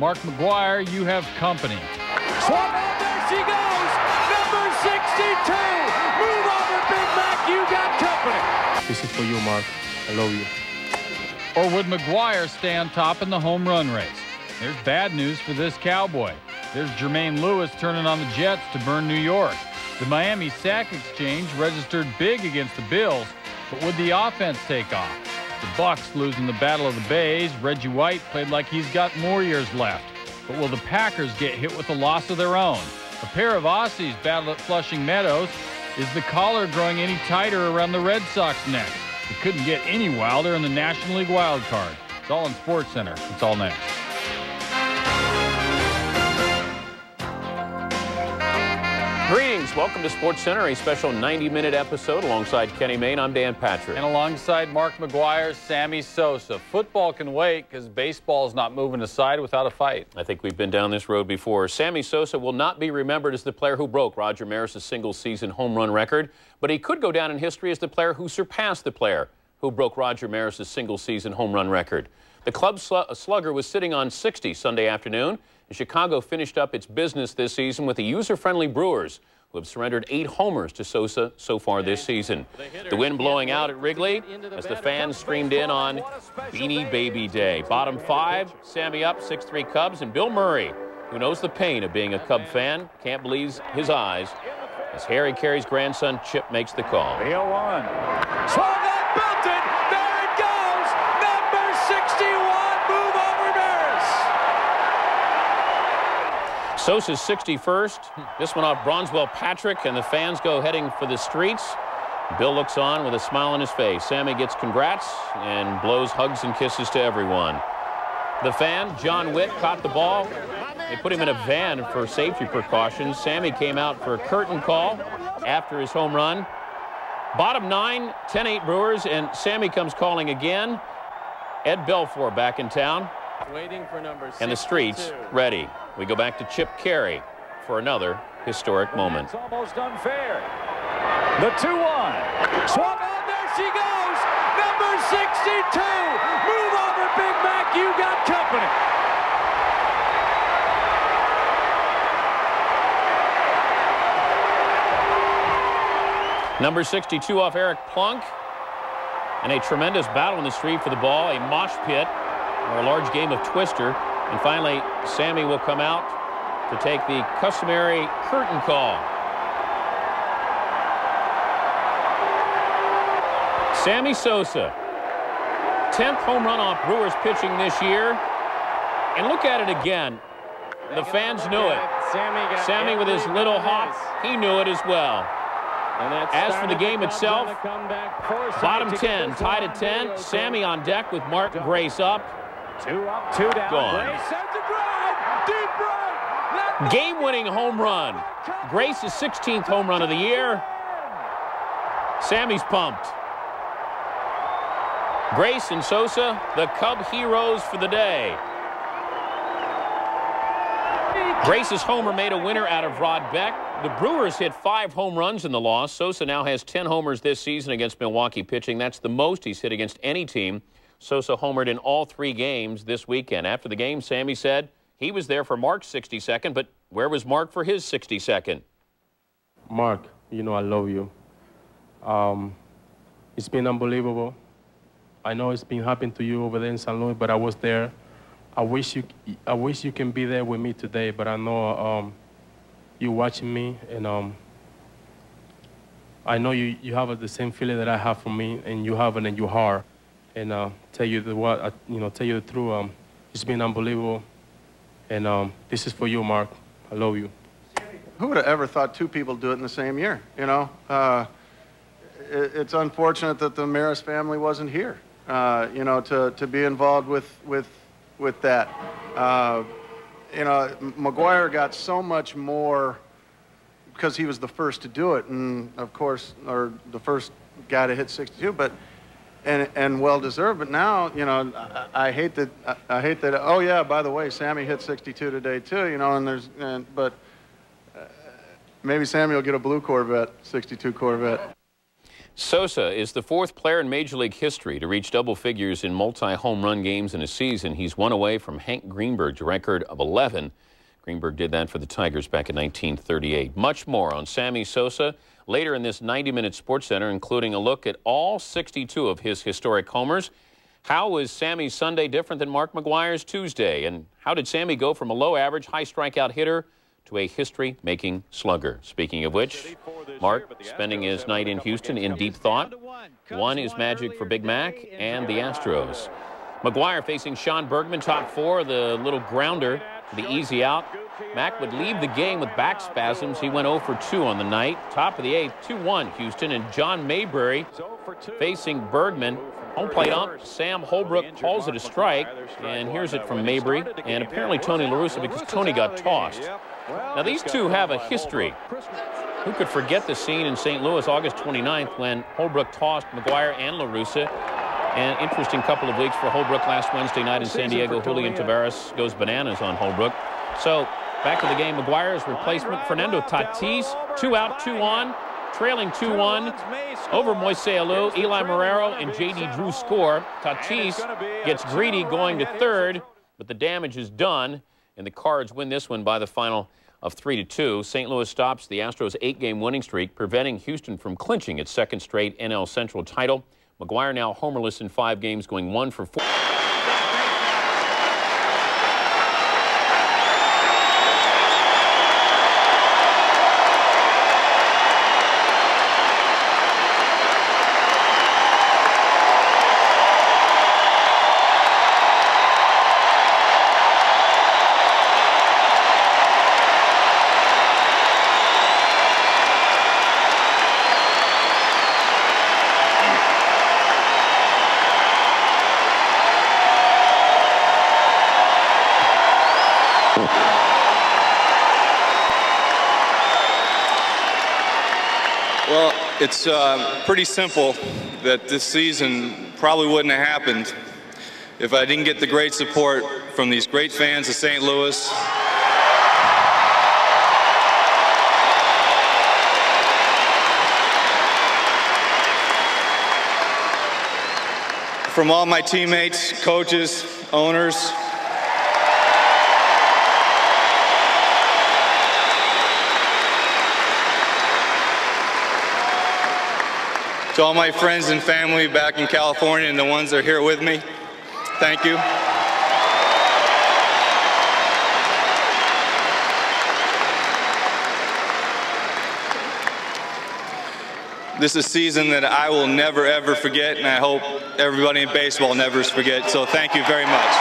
Mark McGwire, you have company. Swung on, there she goes! Number 62! Move over, Big Mac, you got company! This is for you, Mark. I love you. Or would McGwire stay on top in the home run race? There's bad news for this Cowboy. There's Jermaine Lewis turning on the Jets to burn New York. The Miami sack exchange registered big against the Bills, but would the offense take off? The Bucs losing the Battle of the Bays. Reggie White played like he's got more years left. But will the Packers get hit with a loss of their own? A pair of Aussies battle at Flushing Meadows. Is the collar growing any tighter around the Red Sox neck? It couldn't get any wilder in the National League wild card. It's all in SportsCenter. It's all next. Greetings. Welcome to SportsCenter, a special 90-minute episode alongside Kenny Mayne. I'm Dan Patrick. And alongside Mark McGwire, Sammy Sosa. Football can wait because baseball's not moving aside without a fight. I think we've been down this road before. Sammy Sosa will not be remembered as the player who broke Roger Maris's single-season home run record, but he could go down in history as the player who surpassed the player who broke Roger Maris's single-season home run record. The club slugger was sitting on 60 Sunday afternoon, and Chicago finished up its business this season with the user-friendly Brewers, who have surrendered 8 homers to Sosa so far this season. The wind blowing out at Wrigley as the fans streamed in on Beanie Baby Day. Bottom 5, Sammy up, 6-3 Cubs, and Bill Murray, who knows the pain of being a Cub fan, can't believe his eyes as Harry Carey's grandson Chip makes the call. The 0-1. Swung on, belted. There it goes. Number 61. Move over, Maris. Sosa's 61st. This one off Bronzewell Patrick, and the fans go heading for the streets. Bill looks on with a smile on his face. Sammy gets congrats and blows hugs and kisses to everyone. The fan, John Witt, caught the ball. They put him in a van for safety precautions. Sammy came out for a curtain call after his home run. Bottom 9, 10-8 Brewers, and Sammy comes calling again. Ed Belfour back in town. Waiting for number 62. And the streets ready. We go back to Chip Carey for another historic moment. It's almost unfair. The 2-1. Swung on, there she goes. Number 62. Move over, Big Mac, you got company. Number 62 off Eric Plunk. And a tremendous battle in the street for the ball, a mosh pit, or a large game of Twister. And finally, Sammy will come out to take the customary curtain call. Sammy Sosa, 10th home run off Brewers pitching this year. And look at it again. The fans knew it. Sammy with his little hop, he knew it as well. As for the game itself, bottom 10, tied at 10. Sammy on deck with Mark Grace up. 2 up, 2 down. Gone. Grace sends a drive. Deep right. Game-winning home run. Grace's 16th home run of the year. Sammy's pumped. Grace and Sosa, the Cub heroes for the day. Grace's homer made a winner out of Rod Beck. The Brewers hit 5 home runs in the loss. Sosa now has 10 homers this season against Milwaukee pitching. That's the most he's hit against any team. Sosa homered in all 3 games this weekend. After the game, Sammy said he was there for Mark's 62nd, but where was Mark for his 62nd? Mark, you know I love you. It's been unbelievable. I know it's been happening to you over there in St. Louis, but I was there. I wish you can be there with me today, but I know you're watching me, and I know you have the same feeling that I have for me, and you have it in your heart. And tell you the truth. It's been unbelievable, and this is for you, Mark. I love you. Who would have ever thought 2 people do it in the same year? You know, it's unfortunate that the Maris family wasn't here. You know, to be involved with that. You know, McGwire got so much more because he was the first to do it, and of course, or the first guy to hit 62, but and well deserved. But now, you know, I hate that. Oh yeah, by the way, Sammy hit 62 today too. You know, but maybe Sammy will get a blue Corvette, 62 Corvette. Sosa is the 4th player in Major League history to reach double figures in multi-home run games in a season. He's one away from Hank Greenberg's record of 11. Greenberg did that for the Tigers back in 1938. Much more on Sammy Sosa later in this 90-minute SportsCenter, including a look at all 62 of his historic homers. How was Sammy's Sunday different than Mark McGwire's Tuesday? And how did Sammy go from a low-average, high-strikeout hitter to a history-making slugger? Speaking of which, Mark spending his night in Houston in deep thought. One is magic for Big Mac and the Astros. McGwire facing Sean Bergman, top 4, the little grounder, the easy out. Mac would leave the game with back spasms. He went 0 for 2 on the night. Top of the 8th, 2-1 Houston, and John Mayberry facing Bergman. Home plate ump Sam Holbrook calls it a strike, and here's it from Mayberry, and apparently Tony La Russa, because Tony got tossed. Now these two have a history. Who could forget the scene in St. Louis August 29th when Holbrook tossed McGwire and La Russa? An interesting couple of weeks for Holbrook last Wednesday night in San Diego. Julian Tavares goes bananas on Holbrook. So back to the game. McGwire's replacement, Fernando Tatis, 2 out, 2 on, trailing 2-1 over Moises Alou. Eli Marrero and J.D. Drew score. Tatis gets greedy going to 3rd, but the damage is done, and the Cards win this one by the final of 3-2. St. Louis stops the Astros' 8-game winning streak, preventing Houston from clinching its 2nd straight NL Central title. McGwire now homerless in 5 games, going 1 for 4. Well, it's pretty simple that this season probably wouldn't have happened if I didn't get the great support from these great fans of St. Louis. From all my teammates, coaches, owners. To all my friends and family back in California and the ones that are here with me, thank you. This is a season that I will never, ever forget, and I hope everybody in baseball never forget, so thank you very much.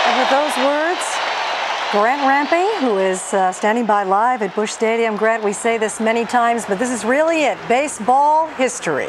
And with those words, Grant Rampey, who is standing by live at Busch Stadium. Grant, we say this many times, but this is really it. Baseball history.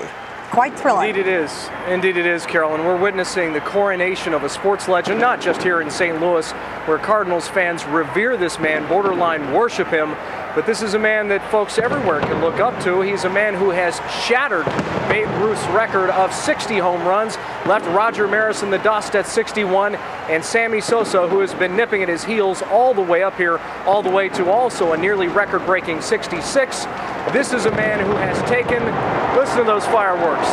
Quite thrilling. Indeed it is. Indeed it is, Carol. And we're witnessing the coronation of a sports legend, not just here in St. Louis, where Cardinals fans revere this man, borderline worship him. But this is a man that folks everywhere can look up to. He's a man who has shattered Babe Ruth's record of 60 home runs, left Roger Maris in the dust at 61, and Sammy Sosa, who has been nipping at his heels all the way up here, all the way to also a nearly record-breaking 66. This is a man who has taken, listen to those fireworks.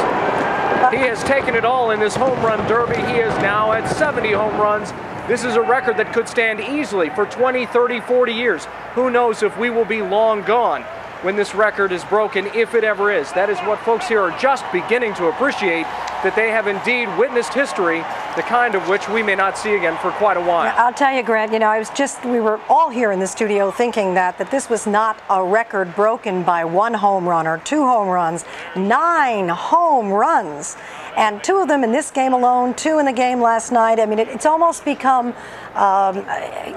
He has taken it all in this home run derby. He is now at 70 home runs. This is a record that could stand easily for 20, 30, 40 years. Who knows if we will be long gone when this record is broken, if it ever is. That is what folks here are just beginning to appreciate, that they have indeed witnessed history, the kind of which we may not see again for quite a while. I'll tell you, Grant, you know, we were all here in the studio thinking that this was not a record broken by 1 home run or 2 home runs, 9 home runs. And 2 of them in this game alone, 2 in the game last night. I mean, it's almost become,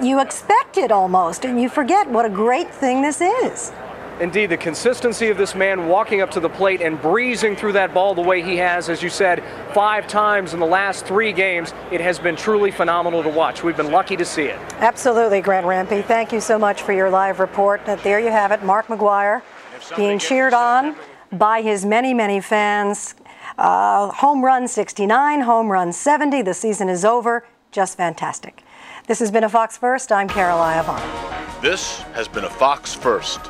you expect it almost, and you forget what a great thing this is. Indeed, the consistency of this man walking up to the plate and breezing through that ball the way he has, as you said, 5 times in the last 3 games, it has been truly phenomenal to watch. We've been lucky to see it. Absolutely, Grant Rampey. Thank you so much for your live report. There you have it, Mark McGwire being cheered on by his many, many fans. Home run 69, home run 70. The season is over. Just fantastic. This has been a Fox First. I'm Carol Iavano. This has been a Fox First.